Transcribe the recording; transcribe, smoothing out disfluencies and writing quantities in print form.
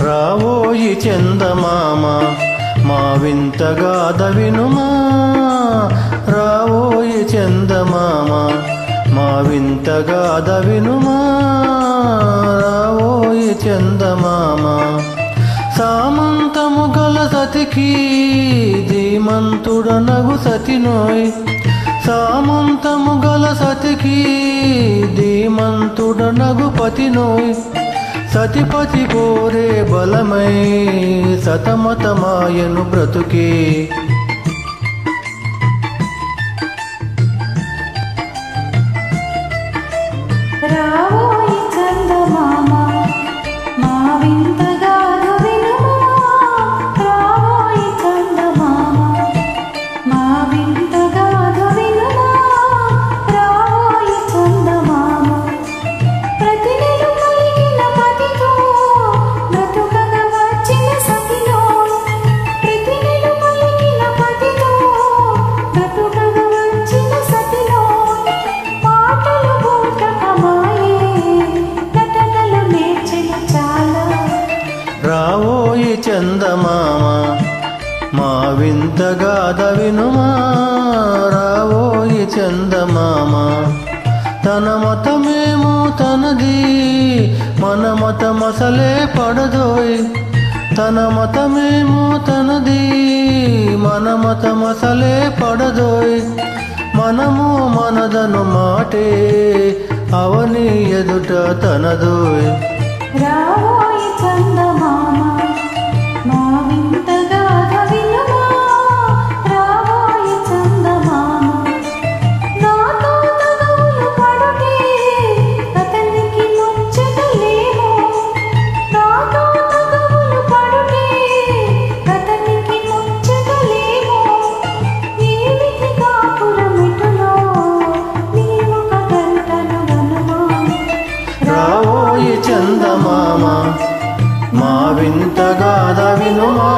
రావోయి చందమామ మా వింతగాథ వినుమా, రావోయి చందమామ మా వింతగాథ వినుమా, రావోయి చందమామ. సామంతము గల సతికి ధీమంతుడనగు సతినోయ్, సామంతము గల సతికి ధీమంతుడనగు పతినోయ్, సతిపతి కోరే బలమై సతమతమాయను బ్రతుకే. రావోయి చందమామ మా వింతగాథ వినుమా, రావోయి చందమామ మా వింతగాథ వినుమా, రావోయి చందమామ. ప్రతి నెల కలిగిన పతితో బ్రతుకగా వచ్చిన సతిలో, ప్రతి నెల కలిగిన పతితో బ్రతుకగా వచ్చిన సతిలో, మాటలు బూటకమాయే నటనలు నేర్చిన చాలా. రావోయి చందమామ మా వింతగాథ వినుమా, రావోయి చందమామ. తన మతమేమో తనది మన మతమసలే పడదోయ్, తన మతమేమో తనది మన మతమసలే పడదోయ్. మనము మనదను మాటే అవని ఎదుట తనదోయ్. రావోయి చందమామ మా వింతగాథ వినుమా, రావోయి చందమామ. నాతో తగవులు పడుటే అతనికి ముచ్చటలేమో, నాతో తగవులు పడుటే అతనికి ముచ్చటలేమో. ఈ విధి కాపురమిటులో నీవొక గంటను గనుమా. రావోయి చందమామ మా వింతగాథ వినుమా.